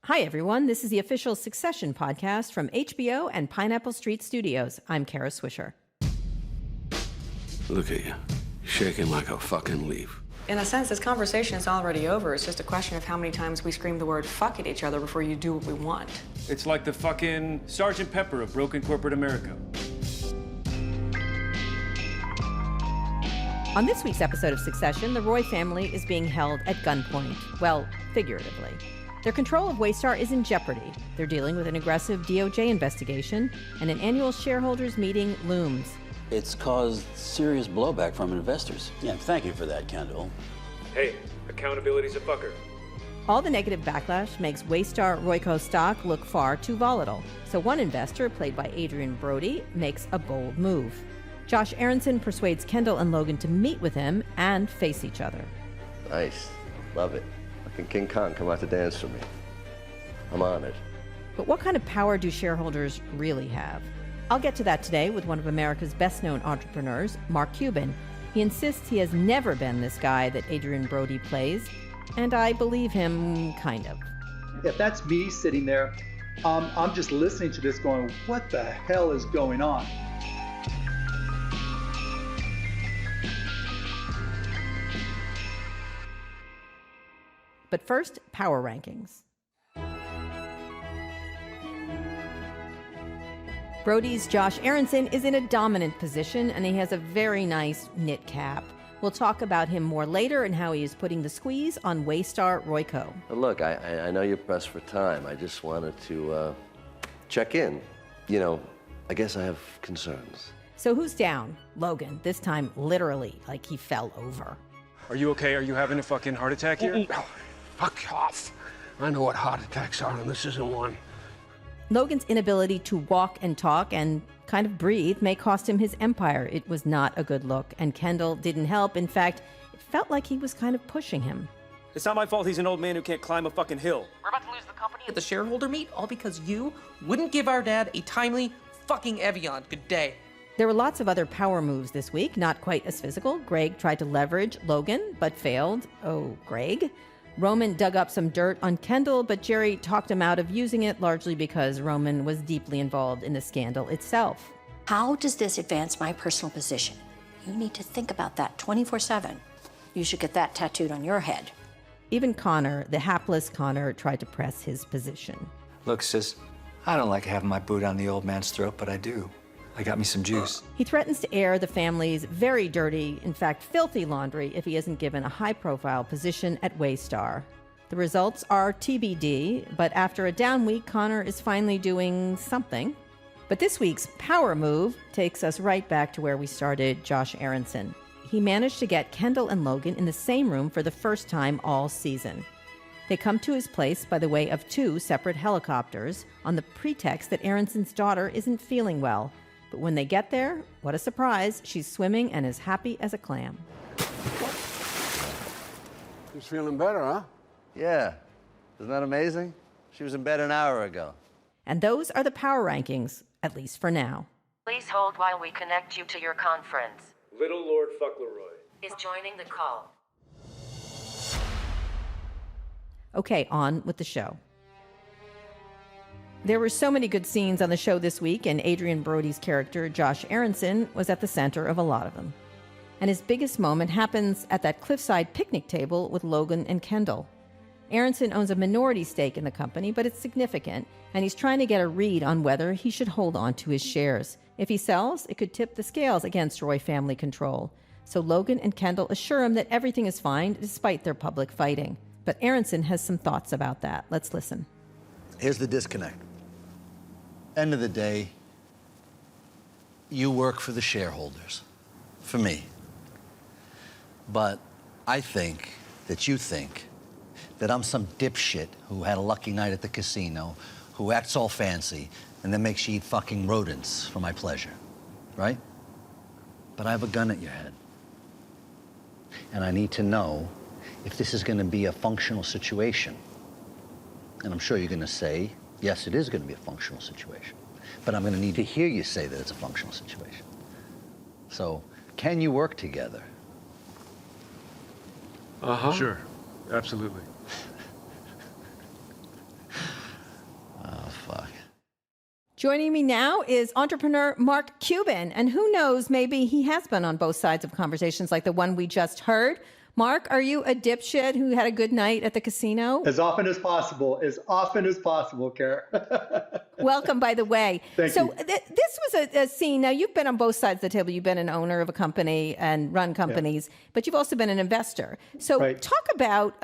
Hi, everyone. This is the official Succession podcast from HBO and Pineapple Street Studios. I'm Kara Swisher. Look at you, shaking like a fucking leaf. In a sense, this conversation is already over. It's just a question of how many times we scream the word fuck at each other before you do what we want. It's like the fucking Sergeant Pepper of broken corporate America. On this week's episode of Succession, the Roy family is being held at gunpoint. Well, figuratively. Their control of Waystar is in jeopardy. They're dealing with an aggressive DOJ investigation, and an annual shareholders meeting looms. It's caused serious blowback from investors. Yeah, thank you for that, Kendall. Hey, accountability's a fucker. All the negative backlash makes Waystar Royco stock look far too volatile. So one investor, played by Adrian Brody, makes a bold move. Josh Aronson persuades Kendall and Logan to meet with him and face each other. Nice. Love it. Fucking King Kong come out to dance for me. I'm honored. But what kind of power do shareholders really have? I'll get to that today with one of America's best-known entrepreneurs, Mark Cuban. He insists he has never been this guy that Adrian Brody plays, and I believe him, kind of. If that's me sitting there, I'm just listening to this going, what the hell is going on? But first, power rankings. Brody's Josh Aronson is in a dominant position, and he has a very nice knit cap. We'll talk about him more later and how he is putting the squeeze on Waystar Royco. But look, I know you're pressed for time. I just wanted to check in. You know, I guess I have concerns. So who's down? Logan, this time literally, like he fell over. Are you okay? Are you having a fucking heart attack here? Fuck off. I know what heart attacks are, and this isn't one. Logan's inability to walk and talk and kind of breathe may cost him his empire. It was not a good look, and Kendall didn't help. In fact, it felt like he was kind of pushing him. It's not my fault he's an old man who can't climb a fucking hill. We're about to lose the company at the shareholder meet, all because you wouldn't give our dad a timely fucking Evian. Good day. There were lots of other power moves this week, not quite as physical. Greg tried to leverage Logan, but failed. Oh, Greg. Roman dug up some dirt on Kendall, but Jerry talked him out of using it, largely because Roman was deeply involved in the scandal itself. How does this advance my personal position? You need to think about that 24/7. You should get that tattooed on your head. Even Connor, the hapless Connor, tried to press his position. Look, sis, I don't like having my boot on the old man's throat, but I do. I got me some juice. He threatens to air the family's very dirty, in fact filthy laundry if he isn't given a high-profile position at Waystar. The results are TBD, but after a down week, Connor is finally doing something. But this week's power move takes us right back to where we started, Josh Aronson. He managed to get Kendall and Logan in the same room for the first time all season. They come to his place by the way of two separate helicopters on the pretext that Aronson's daughter isn't feeling well. But when they get there, what a surprise, she's swimming and as happy as a clam. She's feeling better, huh? Yeah. Isn't that amazing? She was in bed an hour ago. And those are the power rankings, at least for now. Please hold while we connect you to your conference. Little Lord Fuckleroy is joining the call. Okay, on with the show. There were so many good scenes on the show this week, and Adrian Brody's character, Josh Aronson, was at the center of a lot of them. And his biggest moment happens at that cliffside picnic table with Logan and Kendall. Aronson owns a minority stake in the company, but it's significant, and he's trying to get a read on whether he should hold on to his shares. If he sells, it could tip the scales against Roy family control. So Logan and Kendall assure him that everything is fine despite their public fighting. But Aronson has some thoughts about that. Let's listen. Here's the disconnect. End of the day, you work for the shareholders, for me. But I think that you think that I'm some dipshit who had a lucky night at the casino, who acts all fancy, and then makes you eat fucking rodents for my pleasure, right? But I have a gun at your head. And I need to know if this is gonna be a functional situation. And I'm sure you're gonna say, yes, it is gonna be a functional situation. But I'm gonna need to hear you say that it's a functional situation. So, can you work together? Sure, absolutely. Joining me now is entrepreneur Mark Cuban. And who knows, maybe he has been on both sides of conversations like the one we just heard. Mark, are you a dipshit who had a good night at the casino? As often as possible, Kara. Welcome, by the way. Thank you. This was a scene. Now, you've been on both sides of the table. You've been an owner of a company and run companies, but you've also been an investor. So talk about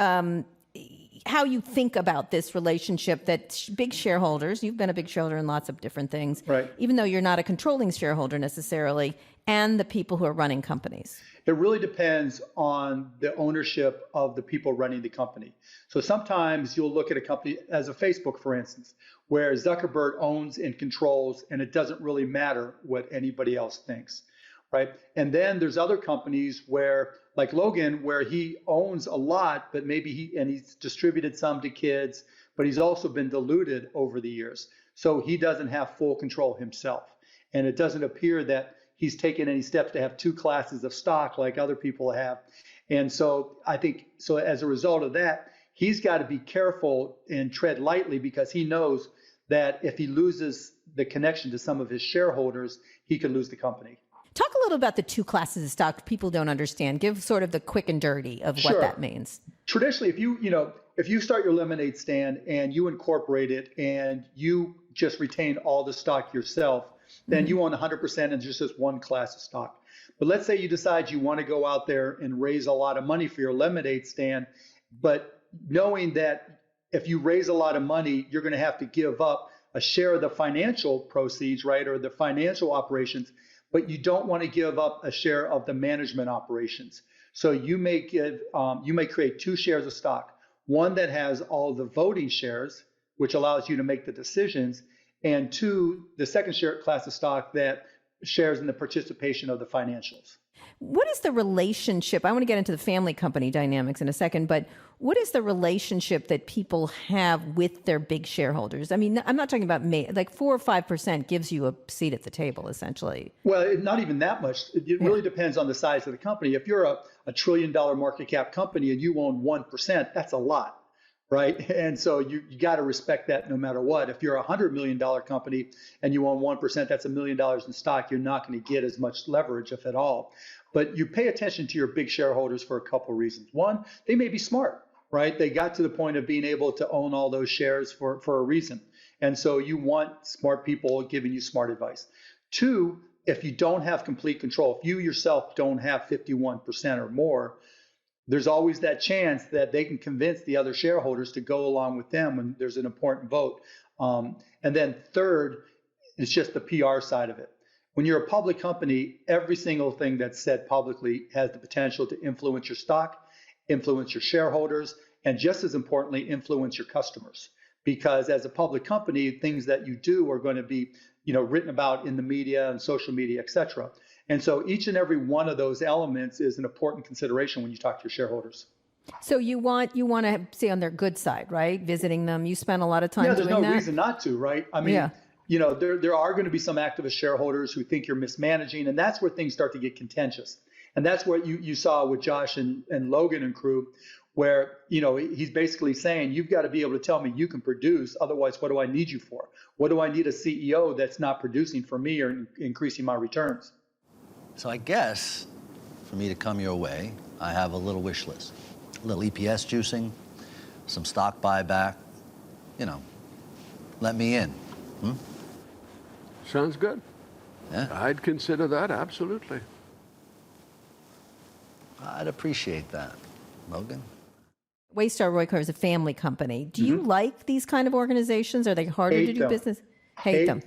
how you think about this relationship that big shareholders, you've been a big shareholder in lots of different things, even though you're not a controlling shareholder necessarily, and the people who are running companies. It really depends on the ownership of the people running the company. So sometimes you'll look at a company as a Facebook, for instance, where Zuckerberg owns and controls, and it doesn't really matter what anybody else thinks, right? And then there's other companies where, like Logan, where he owns a lot, but maybe he's distributed some to kids, but he's also been diluted over the years. So he doesn't have full control himself. And it doesn't appear that he's taken any steps to have two classes of stock like other people have. And so I think, so as a result of that, he's got to be careful and tread lightly, because he knows that if he loses the connection to some of his shareholders, he could lose the company. Talk a little about the two classes of stock people don't understand. Give sort of the quick and dirty of what that means. Traditionally, if you start your lemonade stand and you incorporate it and you just retain all the stock yourself, then you own 100% and just this one class of stock. But let's say you decide you want to go out there and raise a lot of money for your lemonade stand, but knowing that if you raise a lot of money, you're going to have to give up a share of the financial proceeds, right, or the financial operations, but you don't want to give up a share of the management operations. So you may create two shares of stock, one that has all the voting shares, which allows you to make the decisions, and two, the second share class of stock that shares in the participation of the financials. What is the relationship? I want to get into the family company dynamics in a second, but what is the relationship that people have with their big shareholders? I mean, I'm not talking about like 4 or 5% gives you a seat at the table, essentially. Well, not even that much. It really depends on the size of the company. If you're a $1 trillion market cap company and you own 1%, that's a lot. Right. And so you got to respect that no matter what. If you're a $100 million company and you own 1%, that's $1 million in stock. You're not going to get as much leverage, if at all. But you pay attention to your big shareholders for a couple of reasons. One, they may be smart, right? They got to the point of being able to own all those shares for a reason. And so you want smart people giving you smart advice. Two, if you don't have complete control, if you yourself don't have 51% or more, there's always that chance that they can convince the other shareholders to go along with them when there's an important vote. And then third, it's just the PR side of it. When you're a public company, every single thing that's said publicly has the potential to influence your stock, influence your shareholders, and just as importantly, influence your customers. Because as a public company, things that you do are going to be, written about in the media and social media, et cetera. And so each and every one of those elements is an important consideration when you talk to your shareholders. So you want to stay on their good side, right? Visiting them. You spend a lot of time doing that. Yeah, there's no reason not to, right? I mean, there are going to be some activist shareholders who think you're mismanaging, and that's where things start to get contentious. And that's what you saw with Josh and Logan and crew, where, he's basically saying, you've got to be able to tell me you can produce. Otherwise, what do I need you for? What do I need a CEO that's not producing for me or increasing my returns? So I guess for me to come your way, I have a little wish list. A little EPS juicing, some stock buyback, let me in. Sounds good. Yeah. I'd consider that, absolutely. I'd appreciate that. Logan? Waystar Roycar is a family company. Do you like these kind of organizations? Are they harder to do business? Hate them.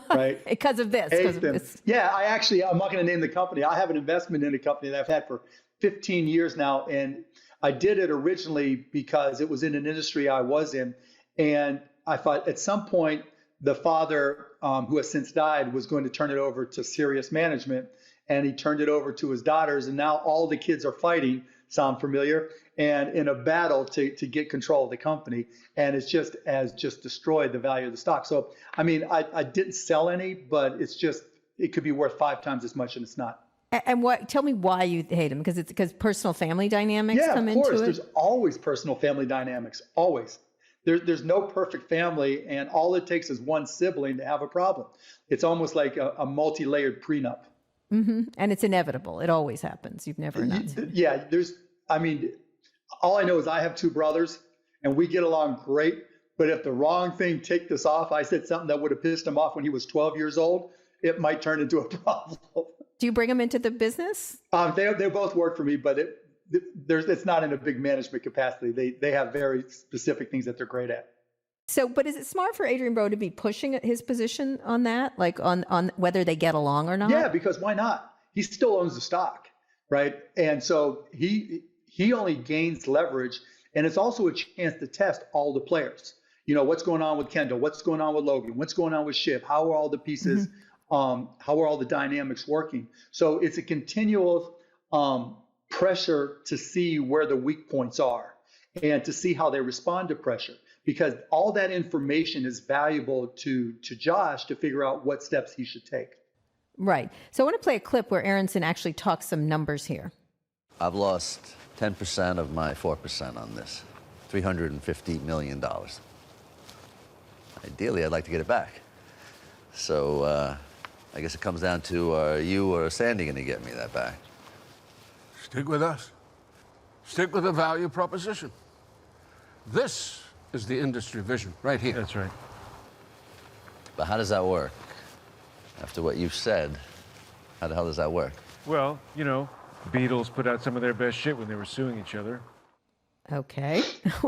Right? Because of this. Hate them. Yeah, I'm not going to name the company. I have an investment in a company that I've had for 15 years now. And I did it originally because it was in an industry I was in. And I thought at some point, the father, who has since died, was going to turn it over to serious management. And he turned it over to his daughters. And now all the kids are fighting, sound familiar, and in a battle to get control of the company. And it's just destroyed the value of the stock. So, I mean, I didn't sell any, but it could be worth 5 times as much, and it's not. And tell me why you hate them? Because personal family dynamics come into it? Yeah, of course. There's always personal family dynamics, always. there's no perfect family, and all it takes is one sibling to have a problem. It's almost like a multi-layered prenup. Mm-hmm. And it's inevitable. It always happens. You've never not seen. Yeah, all I know is I have two brothers, and we get along great. But if the wrong thing ticked us off, I said something that would have pissed him off when he was 12 years old, it might turn into a problem. Do you bring them into the business? They both work for me, but it's not in a big management capacity. They have very specific things that they're great at. So, but is it smart for Adrian Bro to be pushing his position on that, like on whether they get along or not? Yeah, because why not? He still owns the stock, right? And so he only gains leverage, and it's also a chance to test all the players. You know, what's going on with Kendall? What's going on with Logan? What's going on with Shiv? How are all the pieces? How are all the dynamics working? So it's a continual pressure to see where the weak points are and to see how they respond to pressure, because all that information is valuable to Josh to figure out what steps he should take. Right. So I want to play a clip where Aronson actually talks some numbers here. I've lost 10% of my 4% on this, $350 million. Ideally, I'd like to get it back. So I guess it comes down to, are you or Sandy going to get me that back? Stick with us. Stick with the value proposition. This is the industry vision right here. That's right. But how does that work? After what you've said, how the hell does that work? Well, you know, the Beatles put out some of their best shit when they were suing each other. Okay.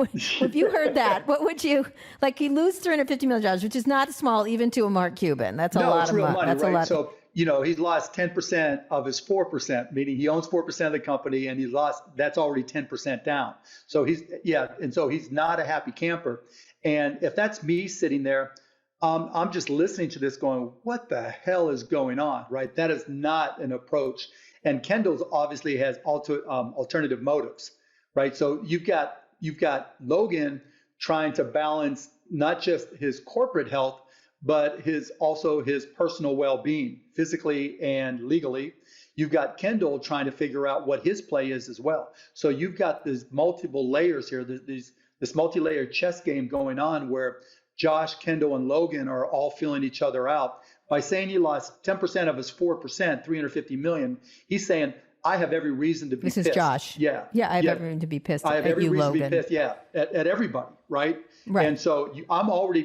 If you heard that, what would you, like, he loses $350 million, which is not small even to a Mark Cuban. That's a lot of money. That's right? So, you know, he's lost 10% of his 4%, meaning he owns 4% of the company, and that's already 10% down. So he's not a happy camper. And if that's me sitting there, I'm just listening to this going, what the hell is going on, right? That is not an approach. And Kendall's obviously has alternative motives, right? So you've got Logan trying to balance not just his corporate health, but also his personal well-being, physically and legally. You've got Kendall trying to figure out what his play is as well. So you've got these multiple layers here, this multi-layered chess game going on where Josh, Kendall, and Logan are all feeling each other out. By saying he lost 10% of his 4%, $350 million, he's saying, I have every reason to be pissed. This is Josh. Yeah. Yeah, I have every reason to be pissed I have at every you, reason Logan. to be pissed, yeah, at everybody, right? Right. And so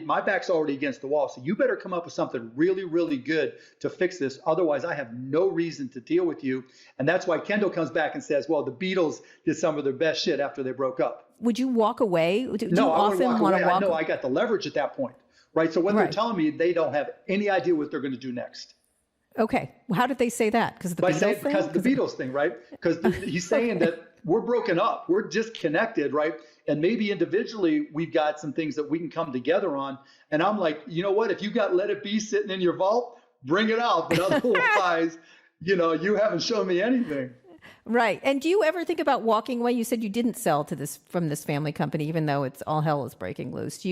my back's already against the wall. So you better come up with something really, really good to fix this. Otherwise, I have no reason to deal with you. And that's why Kendall comes back and says, well, the Beatles did some of their best shit after they broke up. Would you walk away? No, I wouldn't walk away. I know I got the leverage at that point, right? So when they're telling me they don't have any idea what they're going to do next. Okay. Well, how did they say that? Because the Beatles thing, right? Because he's saying that we're broken up, we're disconnected, right? And maybe individually we've got some things that we can come together on. And I'm like, you know what? If you got Let It Be sitting in your vault, bring it out. But otherwise, you haven't shown me anything. Right. And do you ever think about walking away? You said you didn't sell from this family company, even though it's all hell is breaking loose.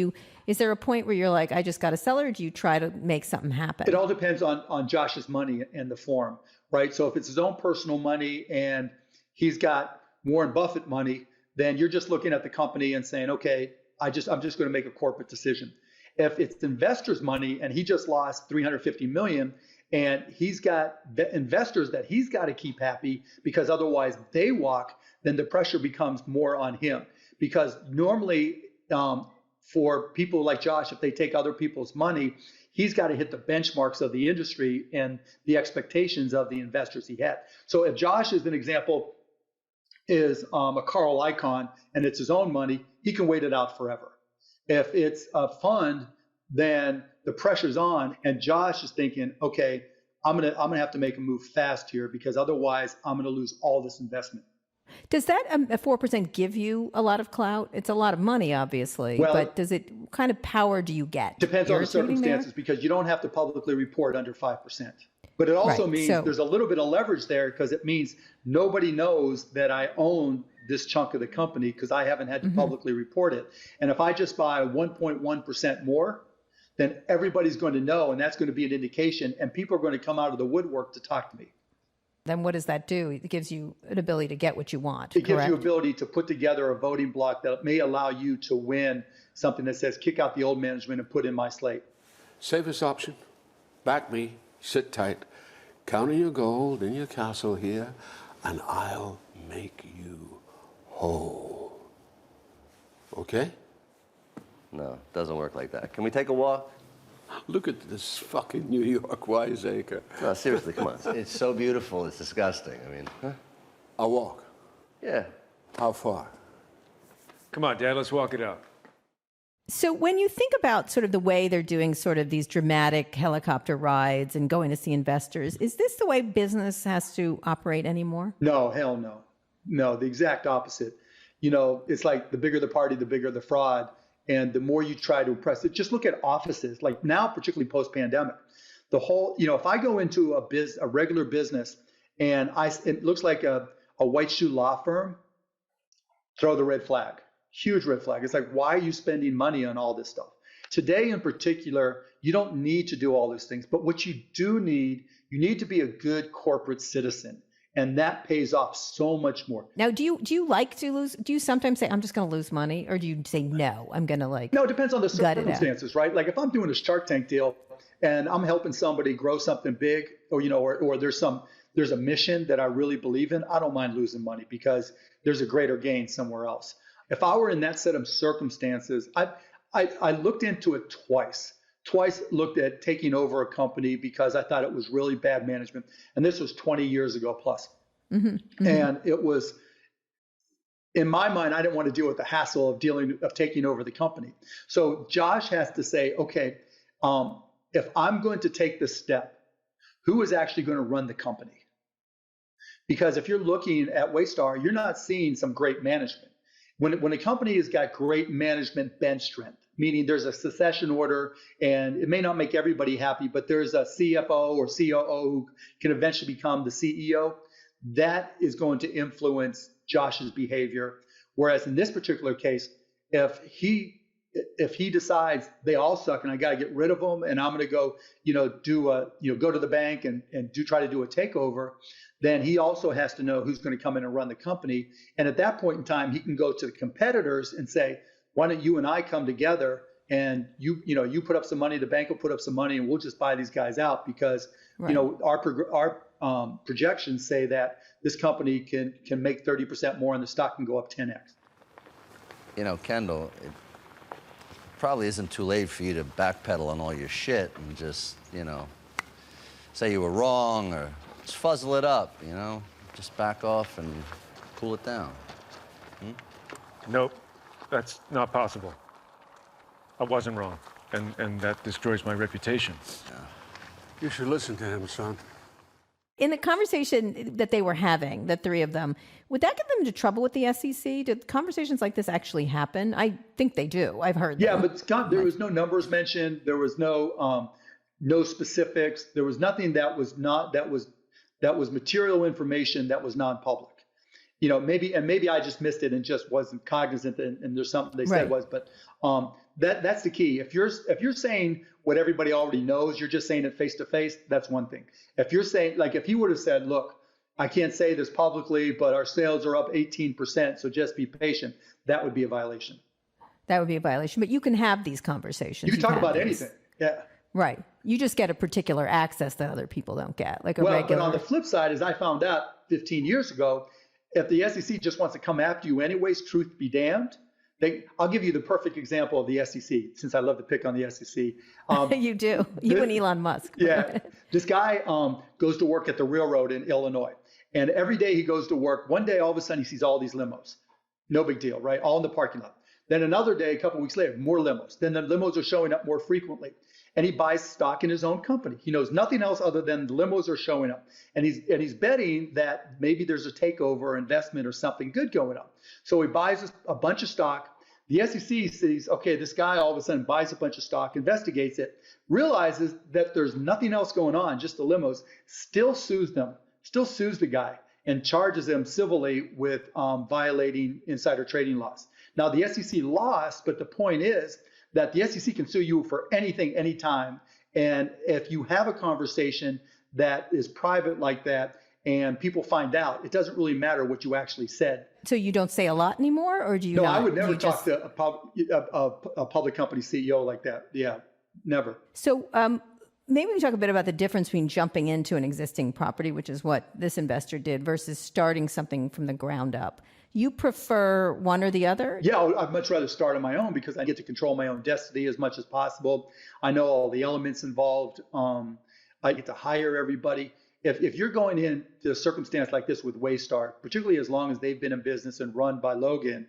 Is there a point where you're like, I just got to sell, or do you try to make something happen? It all depends on Josh's money and the form, right? So if it's his own personal money and he's got Warren Buffett money, then you're just looking at the company and saying, okay, I'm just going to make a corporate decision. If it's investors' money and he just lost $350 million, and he's got investors that he's got to keep happy because otherwise they walk, then the pressure becomes more on him. Because normally for people like Josh, if they take other people's money, he's got to hit the benchmarks of the industry and the expectations of the investors he had. So if Josh, as an example, is a Carl Icahn and it's his own money, he can wait it out forever. If it's a fund, then the pressure's on, and Josh is thinking, okay, I'm gonna have to make a move fast here because otherwise I'm gonna lose all this investment. Does that 4% give you a lot of clout? It's a lot of money, obviously, but what kind of power do you get? Depends on the circumstances because you don't have to publicly report under 5%. But it also means there's a little bit of leverage there because it means nobody knows that I own this chunk of the company because I haven't had to publicly report it. And if I just buy 1.1% more, then everybody's going to know, and that's going to be an indication, and people are going to come out of the woodwork to talk to me. Then what does that do? It gives you an ability to get what you want. It gives correct? you ability to put together a voting block that may allow you to win something that says, kick out the old management and put in my slate. Safest option. Back me. Sit tight. Count on your gold in your castle here, and I'll make you whole. Okay? No, it doesn't work like that. Can we take a walk? Look at this fucking New York wiseacre. No, seriously, come on. It's so beautiful, it's disgusting. I mean, huh? I'll walk. Yeah. How far? Come on, Dad, let's walk it out. So when you think about sort of the way they're doing sort of these dramatic helicopter rides and going to see investors, is this the way business has to operate anymore? No, hell no. No, the exact opposite. You know, it's like the bigger the party, the bigger the fraud. And the more you try to impress it, just look at offices, like now, particularly post-pandemic. The whole, you know, if I go into a regular business and it looks like a white shoe law firm, throw the red flag, huge red flag. It's like, why are you spending money on all this stuff? Today in particular, you don't need to do all those things, but what you do need, you need to be a good corporate citizen. And that pays off so much more. Now, do you like to lose? Do you sometimes say, I'm just going to lose money? Or do you say, no, I'm going to like... No, it depends on the gut circumstances, right? Like if I'm doing a Shark Tank deal and I'm helping somebody grow something big, or, you know, or there's a mission that I really believe in, I don't mind losing money because there's a greater gain somewhere else. If I were in that set of circumstances, I looked into it twice looked at taking over a company because I thought it was really bad management. And this was 20 years ago plus. Mm-hmm, mm-hmm. And it was, in my mind, I didn't want to deal with the hassle of taking over the company. So Josh has to say, okay, if I'm going to take this step, who is actually going to run the company? Because if you're looking at Waystar, you're not seeing some great management. When a company has got great management bench strength, meaning there's a succession order, and it may not make everybody happy, but there's a CFO or COO who can eventually become the CEO, that is going to influence Josh's behavior. Whereas in this particular case, if he decides they all suck and I got to get rid of them and I'm going to go, go to the bank and try to do a takeover, then he also has to know who's going to come in and run the company. And at that point in time, he can go to the competitors and say, why don't you and I come together and you put up some money, the bank will put up some money, and we'll just buy these guys out because right. Our projections say that this company can make 30% more and the stock can go up 10x. Kendall, it probably isn't too late for you to backpedal on all your shit and just, say you were wrong or just fuzzle it up, just back off and cool it down. Nope. That's not possible. I wasn't wrong, and that destroys my reputation. Yeah. You should listen to him, son. In the conversation that they were having, the three of them, would that get them into trouble with the SEC? Did conversations like this actually happen? I think they do. I've heard them. Yeah, but Scott, there was no numbers mentioned. There was no specifics. There was nothing that was material information that was non-public. Maybe I just missed it and just wasn't cognizant, and there's something they said was, but that's the key. If you're saying what everybody already knows, you're just saying it face to face, that's one thing. If you're saying, like if he would have said, look, I can't say this publicly, but our sales are up 18%, so just be patient, that would be a violation. That would be a violation, but you can have these conversations. You can talk about anything, yeah. Right. You just get a particular access that other people don't get, like a regular. But on the flip side, as I found out 15 years ago, if the SEC just wants to come after you anyways, truth be damned, I'll give you the perfect example of the SEC, since I love to pick on the SEC. You do. You and Elon Musk. Yeah. This guy goes to work at the railroad in Illinois. And every day he goes to work, one day all of a sudden he sees all these limos. No big deal, right? All in the parking lot. Then another day, a couple of weeks later, more limos. Then the limos are showing up more frequently. And he buys stock in his own company. He knows nothing else other than the limos are showing up. And he's betting that maybe there's a takeover or investment or something good going on. So he buys a bunch of stock. The SEC sees, okay, this guy all of a sudden buys a bunch of stock, investigates it, realizes that there's nothing else going on, just the limos, still sues the guy and charges him civilly with violating insider trading laws. Now, the SEC lost, but the point is that the SEC can sue you for anything, anytime. And if you have a conversation that is private like that, and people find out, it doesn't really matter what you actually said. So you don't say a lot anymore, or do you? No, not? I would never talk to a public company CEO like that. Yeah, never. So maybe we can talk a bit about the difference between jumping into an existing property, which is what this investor did, versus starting something from the ground up. You prefer one or the other? Yeah, I'd much rather start on my own because I get to control my own destiny as much as possible. I know all the elements involved. I get to hire everybody. If you're going into a circumstance like this with Waystar, particularly as long as they've been in business and run by Logan,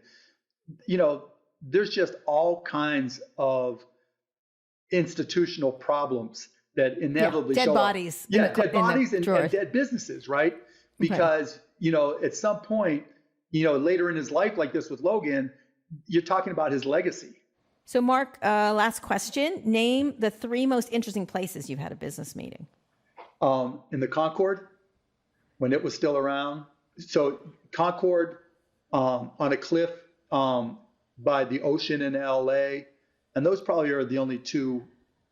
there's just all kinds of institutional problems that inevitably dead show bodies. up. Yeah, dead bodies and dead businesses, right? Because, at some point, later in his life like this with Logan, you're talking about his legacy. So Mark, last question. Name the 3 most interesting places you've had a business meeting. In the Concord, when it was still around. So Concord, on a cliff by the ocean in LA. And those probably are the only 2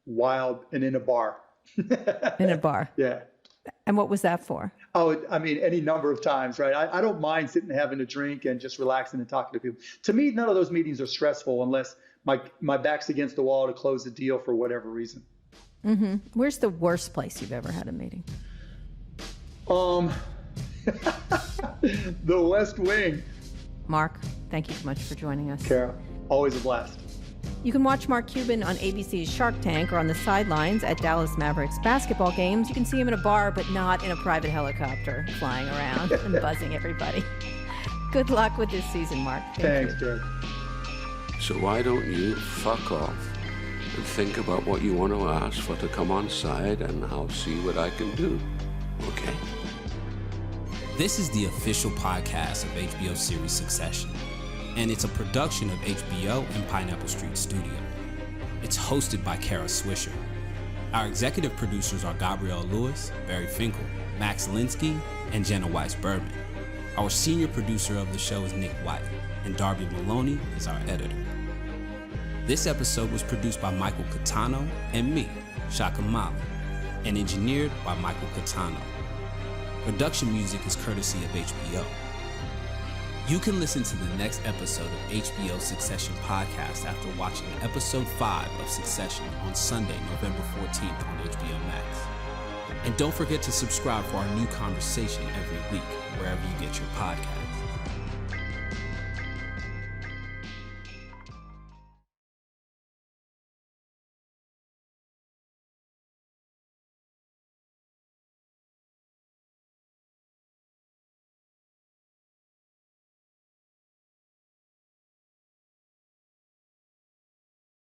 wild, and in a bar. In a bar. Yeah. And what was that for? Oh, I mean, any number of times, right? I don't mind sitting and having a drink and just relaxing and talking to people. To me, none of those meetings are stressful unless my back's against the wall to close the deal for whatever reason. Mm-hmm. Where's the worst place you've ever had a meeting? The West Wing. Mark, thank you so much for joining us. Kara, always a blast. You can watch Mark Cuban on ABC's Shark Tank or on the sidelines at Dallas Mavericks basketball games. You can see him in a bar, but not in a private helicopter flying around and buzzing everybody. Good luck with this season, Mark. Thanks, Jared. So why don't you fuck off and think about what you want to ask for to come on side, and I'll see what I can do. Okay? This is the official podcast of HBO series Succession, and it's a production of HBO and Pineapple Street Studio. It's hosted by Kara Swisher. Our executive producers are Gabrielle Lewis, Barry Finkel, Max Linsky, and Jenna Weiss-Berman. Our senior producer of the show is Nick White, and Darby Maloney is our editor. This episode was produced by Michael Catano and me, Shaka Mali, and engineered by Michael Catano. Production music is courtesy of HBO. You can listen to the next episode of HBO Succession podcast after watching episode 5 of Succession on Sunday, November 14th on HBO Max. And don't forget to subscribe for our new conversation every week, wherever you get your podcast.